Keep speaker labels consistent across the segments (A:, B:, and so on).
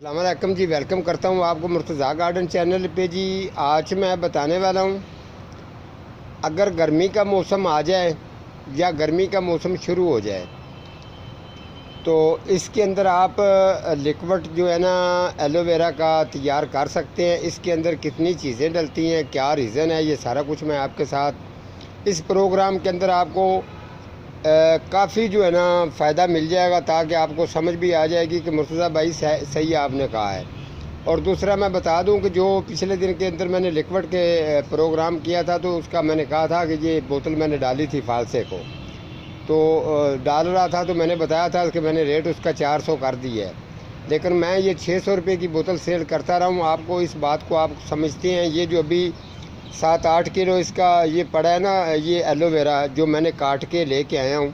A: अस्सलामुअलैकुम जी, वेलकम करता हूँ आपको मुर्तज़ा गार्डन चैनल पे जी। आज मैं बताने वाला हूँ, अगर गर्मी का मौसम आ जाए या गर्मी का मौसम शुरू हो जाए तो इसके अंदर आप लिक्विड जो है ना एलोवेरा का तैयार कर सकते हैं। इसके अंदर कितनी चीज़ें डलती हैं, क्या रीज़न है, ये सारा कुछ मैं आपके साथ इस प्रोग्राम के अंदर आपको काफ़ी जो है ना फ़ायदा मिल जाएगा, ताकि आपको समझ भी आ जाएगी कि मुर्तज़ा भाई सही आपने कहा है। और दूसरा मैं बता दूं कि जो पिछले दिन के अंदर मैंने लिक्विड के प्रोग्राम किया था, तो उसका मैंने कहा था कि ये बोतल मैंने डाली थी फालसे को, तो डाल रहा था तो मैंने बताया था कि मैंने रेट उसका 400 कर दी है, लेकिन मैं ये 600 रुपये की बोतल सेल करता रहा हूँ। आपको इस बात को आप समझते हैं, ये जो अभी 7-8 किलो इसका ये पड़ा है ना, ये एलोवेरा जो मैंने काट के लेके आया हूँ,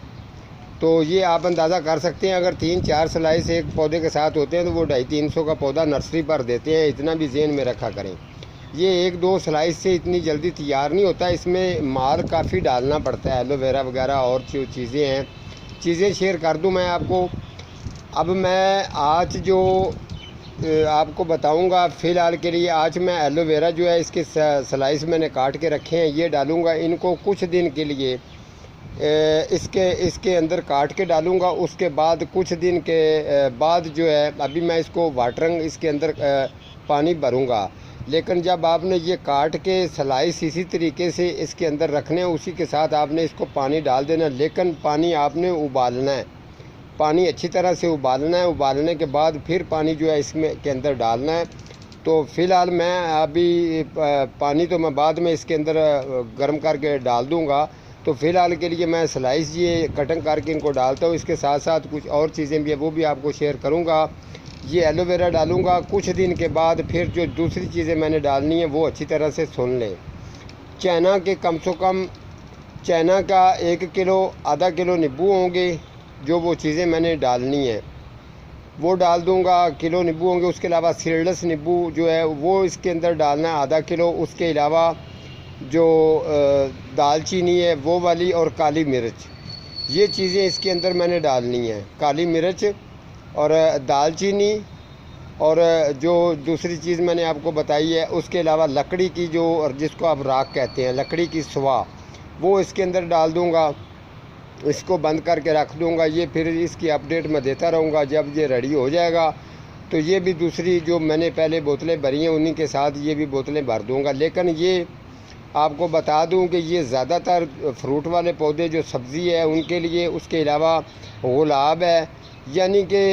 A: तो ये आप अंदाज़ा कर सकते हैं। अगर 3-4 स्लाइस एक पौधे के साथ होते हैं तो वो 250-300 का पौधा नर्सरी पर देते हैं। इतना भी ज़हन में रखा करें, ये 1-2 स्लाइस से इतनी जल्दी तैयार नहीं होता, इसमें माल काफ़ी डालना पड़ता है, एलोवेरा वगैरह और जो चीज़ें हैं, चीज़ें शेयर कर दूं मैं आपको। अब मैं आज जो आपको बताऊंगा फ़िलहाल के लिए, आज मैं एलोवेरा जो है इसके स्लाइस मैंने काट के रखे हैं, ये डालूंगा इनको कुछ दिन के लिए। इसके अंदर काट के डालूंगा। उसके बाद कुछ दिन के बाद जो है, अभी मैं इसको वाटरिंग इसके अंदर पानी भरूंगा, लेकिन जब आपने ये काट के स्लाइस इसी तरीके से इसके अंदर रखने हैं, उसी के साथ आपने इसको पानी डाल देना, लेकिन पानी आपने उबालना है, पानी अच्छी तरह से उबालना है। उबालने के बाद फिर पानी जो है इसमें के अंदर डालना है। तो फ़िलहाल मैं अभी पानी तो मैं बाद में इसके अंदर गर्म करके डाल दूँगा। तो फ़िलहाल के लिए मैं स्लाइस ये कटिंग करके इनको डालता हूँ। इसके साथ साथ कुछ और चीज़ें भी है, वो भी आपको शेयर करूँगा। ये एलोवेरा डालूँगा, कुछ दिन के बाद फिर जो दूसरी चीज़ें मैंने डालनी है वो अच्छी तरह से सुन लें। चाइना के कम से कम चाइना का 1 किलो आधा किलो नींबू होंगे, जो वो चीज़ें मैंने डालनी है वो डाल दूँगा। किलो नींबू होंगे। उसके अलावा सीडलेस नींबू जो है वो इसके अंदर डालना है आधा किलो। उसके अलावा जो दालचीनी है वो वाली, और काली मिर्च, ये चीज़ें इसके अंदर मैंने डालनी है। काली मिर्च और दालचीनी, और जो दूसरी चीज़ मैंने आपको बताई है, उसके अलावा लकड़ी की जो, और जिसको आप राख कहते हैं, लकड़ी की स्वाह, वो इसके अंदर डाल दूँगा। इसको बंद करके रख दूँगा। ये फिर इसकी अपडेट मैं देता रहूँगा। जब ये रेडी हो जाएगा तो ये भी दूसरी जो मैंने पहले बोतलें भरी हैं उन्हीं के साथ ये भी बोतलें भर दूँगा। लेकिन ये आपको बता दूं कि ये ज़्यादातर फ्रूट वाले पौधे जो सब्ज़ी है उनके लिए, उसके अलावा गुलाब है, यानी कि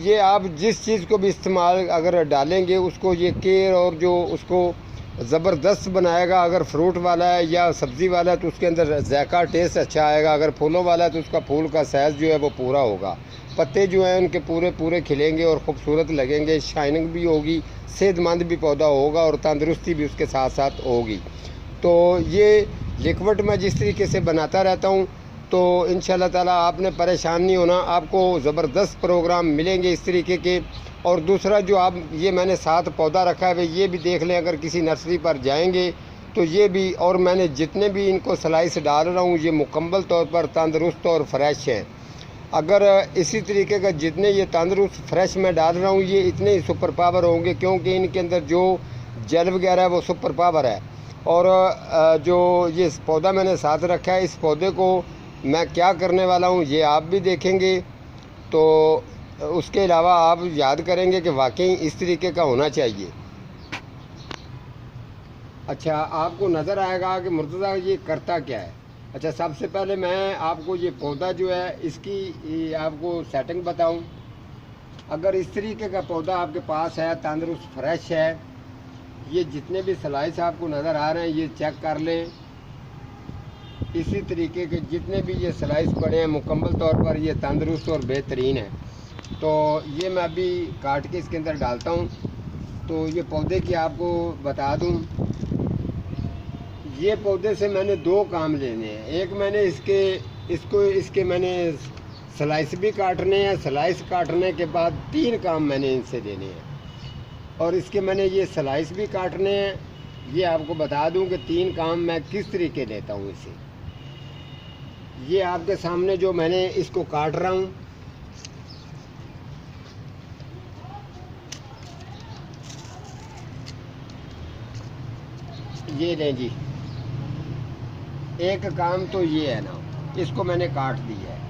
A: ये आप जिस चीज़ को भी इस्तेमाल अगर डालेंगे उसको ये केयर और जो उसको ज़बरदस्त बनाएगा। अगर फ्रूट वाला है या सब्ज़ी वाला है तो उसके अंदर जायका टेस्ट अच्छा आएगा। अगर फूलों वाला है तो उसका फूल का साइज़ जो है वो पूरा होगा, पत्ते जो हैं उनके पूरे पूरे खिलेंगे और ख़ूबसूरत लगेंगे, शाइनिंग भी होगी, सेहतमंद भी पौधा होगा और तंदुरुस्ती भी उसके साथ साथ होगी। तो ये लिक्विड मैं जिस तरीके से बनाता रहता हूँ, तो इंशाल्लाह ताला आपने परेशान नहीं होना, आपको ज़बरदस्त प्रोग्राम मिलेंगे इस तरीके के। और दूसरा जो आप, ये मैंने 7 पौधा रखा है, ये भी देख लें। अगर किसी नर्सरी पर जाएंगे तो ये भी, और मैंने जितने भी इनको स्लाइस डाल रहा हूँ ये मुकम्मल तौर पर तंदुरुस्त और फ्रेश हैं। अगर इसी तरीके का जितने ये तंदुरुस्त फ्रेश मैं डाल रहा हूँ, ये इतने ही सुपर पावर होंगे, क्योंकि इनके अंदर जो जेल वगैरह है वो सुपर पावर है। और जो ये पौधा मैंने साथ रखा है, इस पौधे को मैं क्या करने वाला हूँ ये आप भी देखेंगे, तो उसके अलावा आप याद करेंगे कि वाकई इस तरीके का होना चाहिए। अच्छा, आपको नज़र आएगा कि मुर्तज़ा ये करता क्या है। अच्छा, सबसे पहले मैं आपको ये पौधा जो है इसकी आपको सेटिंग बताऊं। अगर इस तरीके का पौधा आपके पास है, तंदुरुस्त फ्रेश है, ये जितने भी स्लाइस आपको नज़र आ रहे हैं ये चेक कर लें। इसी तरीके के जितने भी ये स्लाइस पड़े हैं मुकम्मल तौर पर ये तंदुरुस्त और बेहतरीन है। तो ये मैं अभी काट के इसके अंदर डालता हूँ। तो ये पौधे की आपको बता दूँ, ये पौधे से मैंने 2 काम लेने हैं। एक मैंने इसके मैंने स्लाइस भी काटने हैं। स्लाइस काटने के बाद 3 काम मैंने इनसे लेने हैं, और इसके मैंने ये स्लाइस भी काटने हैं। ये आपको बता दूं कि 3 काम मैं किस तरीके लेता हूं इसे। ये आपके सामने जो मैंने इसको काट रहा हूं, ये लें जी, एक काम तो ये है ना, इसको मैंने काट दिया है।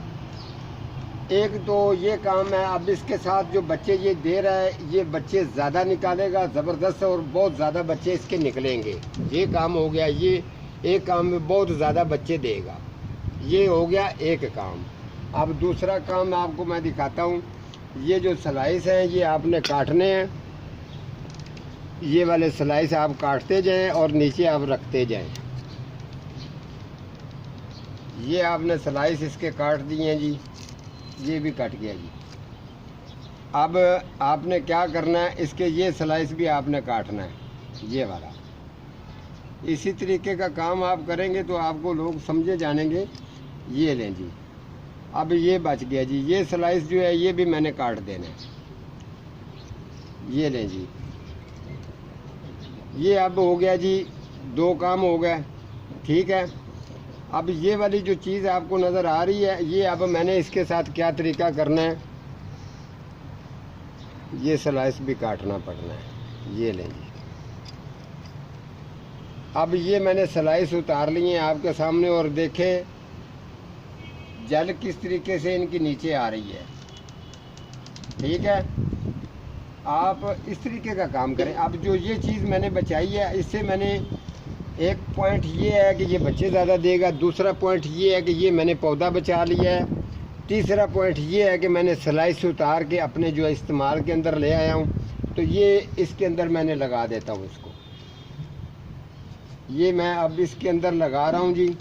A: एक तो ये काम है, अब इसके साथ जो बच्चे ये दे रहा है, ये बच्चे ज़्यादा निकालेगा ज़बरदस्त, और बहुत ज़्यादा बच्चे इसके निकलेंगे। ये काम हो गया, ये एक काम में बहुत ज़्यादा बच्चे देगा। ये हो गया एक काम। अब दूसरा काम आपको मैं दिखाता हूँ। ये जो स्लाइस हैं ये आपने काटने हैं। ये वाले स्लाइस आप काटते जाएं और नीचे आप रखते जाएं। ये आपने स्लाइस इसके काट दिए हैं जी, ये भी कट गया जी। अब आपने क्या करना है, इसके ये स्लाइस भी आपने काटना है, ये वाला। इसी तरीके का काम आप करेंगे तो आपको लोग समझे जानेंगे। ये लें जी, अब ये बच गया जी। ये स्लाइस जो है ये भी मैंने काट देना है। ये लें जी, ये अब हो गया जी, दो काम हो गए, ठीक है। अब ये वाली जो चीज़ आपको नज़र आ रही है, ये अब मैंने इसके साथ क्या तरीका करना है, ये स्लाइस भी काटना पड़ना है। ये लें जी, अब ये मैंने स्लाइस उतार लिए हैं आपके सामने, और देखें जल किस तरीके से इनकी नीचे आ रही है, ठीक है। आप इस तरीके का काम करें। अब जो ये चीज़ मैंने बचाई है, इससे मैंने एक पॉइंट ये है कि ये बच्चे ज़्यादा देगा। दूसरा पॉइंट ये है कि ये मैंने पौधा बचा लिया है। तीसरा पॉइंट ये है कि मैंने स्लाइस उतार के अपने जो इस्तेमाल के अंदर ले आया हूँ। तो ये इसके अंदर मैंने लगा देता हूँ इसको। ये मैं अब इसके अंदर लगा रहा हूँ जी।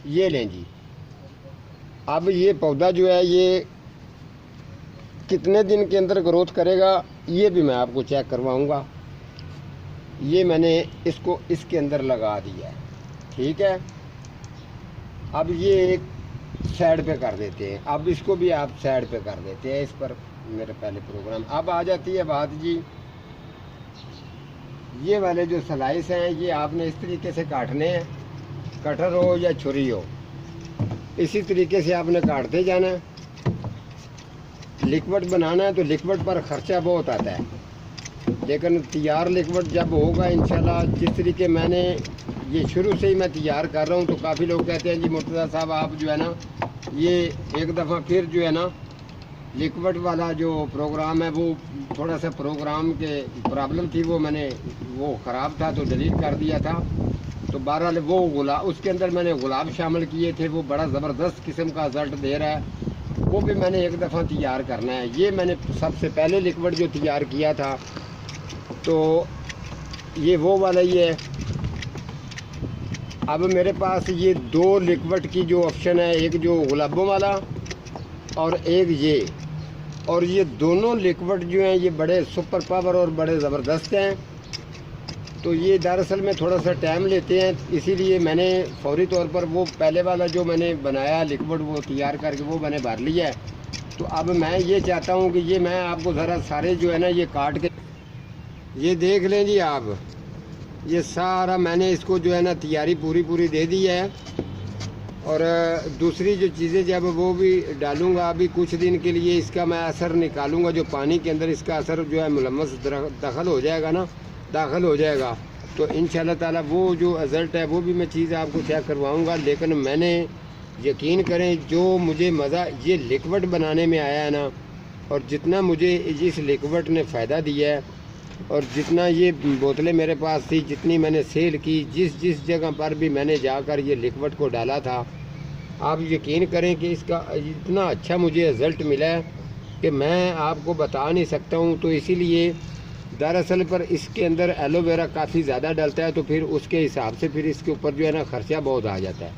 A: ये लें जी, अब ये पौधा जो है ये कितने दिन के अंदर ग्रोथ करेगा, ये भी मैं आपको चेक करवाऊँगा। ये मैंने इसको इसके अंदर लगा दिया है, ठीक है। अब ये एक साइड पे कर देते हैं। अब इसको भी आप साइड पे कर देते हैं। इस पर मेरे पहले प्रोग्राम। अब आ जाती है बात जी, ये वाले जो स्लाइस हैं ये आपने इस तरीके से काटने हैं, कटर हो या छुरी हो, इसी तरीके से आपने काटते जाना है। लिक्विड बनाना है तो लिक्विड पर ख़र्चा बहुत आता है, लेकिन तैयार लिक्विड जब होगा इंशाल्लाह, जिस तरीके मैंने ये शुरू से ही मैं तैयार कर रहा हूँ, तो काफ़ी लोग कहते हैं जी मुर्तज़ा साहब आप जो है ना, ये एक दफ़ा फिर जो है ना लिक्विड वाला जो प्रोग्राम है वो थोड़ा सा प्रोग्राम के प्रॉब्लम थी, वो ख़राब था तो डिलीट कर दिया था। तो बहरहाल वो गुलाब, उसके अंदर मैंने गुलाब शामिल किए थे, वो बड़ा ज़बरदस्त किस्म का रिज़ल्ट दे रहा है। वो भी मैंने एक दफ़ा तैयार करना है। ये मैंने सबसे पहले लिक्विड जो तैयार किया था, तो ये वो वाला ही है। अब मेरे पास ये दो लिक्विड की जो ऑप्शन है, एक जो गुलाबों वाला और एक ये, और ये दोनों लिक्विड जो हैं ये बड़े सुपर पावर और बड़े ज़बरदस्त हैं। तो ये दरअसल में थोड़ा सा टाइम लेते हैं, इसीलिए मैंने फौरी तौर पर वो पहले वाला जो मैंने बनाया लिक्विड वो तैयार करके वो मैंने भर लिया है। तो अब मैं ये चाहता हूँ कि ये मैं आपको ज़रा सारे जो है ना ये काट के ये देख लें जी। आप ये सारा मैंने इसको जो है ना तैयारी पूरी दे दी है, और दूसरी जो चीज़ें जब वो भी डालूँगा, अभी कुछ दिन के लिए इसका मैं असर निकालूँगा, जो पानी के अंदर इसका असर जो है मुलम्मस दाखिल हो जाएगा ना, दाखिल हो जाएगा, तो इंशाल्लाह ताला वो जो रिज़ल्ट है वो भी मैं चीज़ आपको चेक करवाऊँगा। लेकिन मैंने यकीन करें जो मुझे मज़ा ये लिक्विड बनाने में आया है ना, और जितना मुझे इस लिक्विड ने फ़ायदा दिया है, और जितना ये बोतलें मेरे पास थी, जितनी मैंने सेल की, जिस जगह पर भी मैंने जाकर ये लिक्विड को डाला था, आप यकीन करें कि इसका इतना अच्छा मुझे रिज़ल्ट मिला है कि मैं आपको बता नहीं सकता हूँ। तो इसीलिए दरअसल पर इसके अंदर एलोवेरा काफ़ी ज़्यादा डलता है, तो फिर उसके हिसाब से फिर इसके ऊपर जो है ना ख़र्चा बहुत आ जाता है।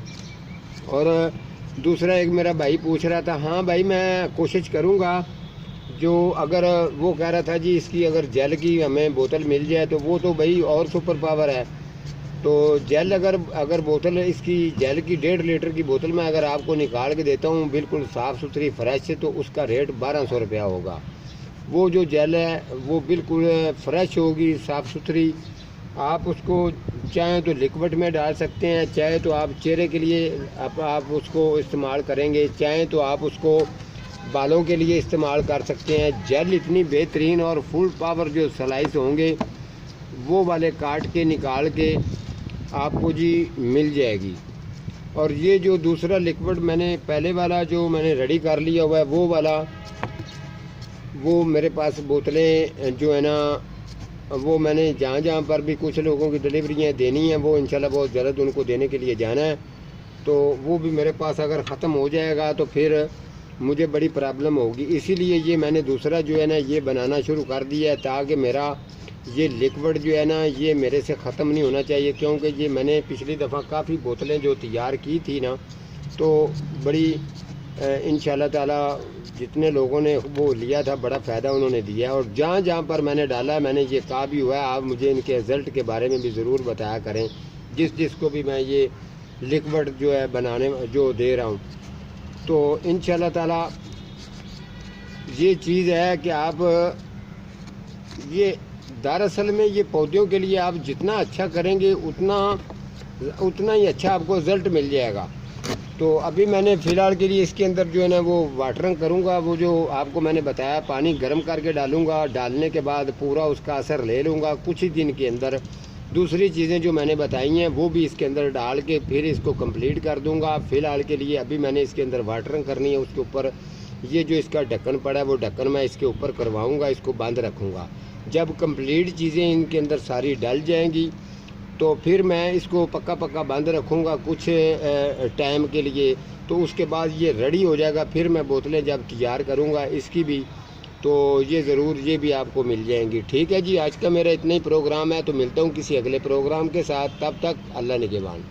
A: और दूसरा एक मेरा भाई पूछ रहा था, हाँ भाई मैं कोशिश करूँगा, जो अगर वो कह रहा था जी इसकी अगर जेल की हमें बोतल मिल जाए तो वो तो भाई और सुपर पावर है। तो जेल अगर बोतल इसकी जेल की 1.5 लीटर की बोतल में अगर आपको निकाल के देता हूँ बिल्कुल साफ़ सुथरी फ्रेश से, तो उसका रेट 1200 रुपया होगा। वो जो जेल है वो बिल्कुल फ्रेश होगी, साफ़ सुथरी। आप उसको चाहें तो लिक्विड में डाल सकते हैं, चाहे तो आप चेहरे के लिए आप उसको इस्तेमाल करेंगे, चाहें तो आप उसको बालों के लिए इस्तेमाल कर सकते हैं। जेल इतनी बेहतरीन और फुल पावर जो स्लाइस होंगे वो वाले काट के निकाल के आपको जी मिल जाएगी। और ये जो दूसरा लिक्विड मैंने पहले वाला जो मैंने रेडी कर लिया हुआ है वो वाला, वो मेरे पास बोतलें जो है ना, वो मैंने जहाँ जहाँ पर भी कुछ लोगों की डिलीवरियाँ देनी हैं वो इंशाल्लाह बहुत जल्द उनको देने के लिए जाना है। तो वो भी मेरे पास अगर ख़त्म हो जाएगा तो फिर मुझे बड़ी प्रॉब्लम होगी, इसीलिए ये मैंने दूसरा जो है ना ये बनाना शुरू कर दिया है, ताकि मेरा ये लिक्विड जो है ना ये मेरे से ख़त्म नहीं होना चाहिए। क्योंकि ये मैंने पिछली दफ़ा काफ़ी बोतलें जो तैयार की थी ना, तो बड़ी इंशाल्लाह ताला जितने लोगों ने वो लिया था बड़ा फ़ायदा उन्होंने दिया है। और जहाँ जहाँ पर मैंने डाला मैंने ये कहा भी हुआ है, आप मुझे इनके रिज़ल्ट के बारे में भी ज़रूर बताया करें, जिसको भी मैं ये लिक्विड जो है बनाने जो दे रहा हूँ। तो इंशाल्लाह ताला ये चीज़ है कि आप ये दरअसल में ये पौधों के लिए आप जितना अच्छा करेंगे उतना ही अच्छा आपको रिज़ल्ट मिल जाएगा। तो अभी मैंने फ़िलहाल के लिए इसके अंदर जो है ना वो वाटरिंग करूँगा, वो जो आपको मैंने बताया पानी गर्म करके डालूँगा, डालने के बाद पूरा उसका असर ले लूँगा कुछ ही दिन के अंदर। दूसरी चीज़ें जो मैंने बताई हैं वो भी इसके अंदर डाल के फिर इसको कंप्लीट कर दूँगा। फ़िलहाल के लिए अभी मैंने इसके अंदर वाटरिंग करनी है, उसके ऊपर ये जो इसका ढक्कन पड़ा है वो ढक्कन मैं इसके ऊपर करवाऊँगा, इसको बंद रखूँगा। जब कंप्लीट चीज़ें इनके अंदर सारी डल जाएंगी तो फिर मैं इसको पक्का पक्का बंद रखूँगा कुछ टाइम के लिए। तो उसके बाद ये रेडी हो जाएगा, फिर मैं बोतलें जब तैयार करूँगा इसकी भी, तो ये ज़रूर ये भी आपको मिल जाएंगी। ठीक है जी, आज का मेरा इतना ही प्रोग्राम है, तो मिलता हूँ किसी अगले प्रोग्राम के साथ। तब तक अल्लाह निगहबान।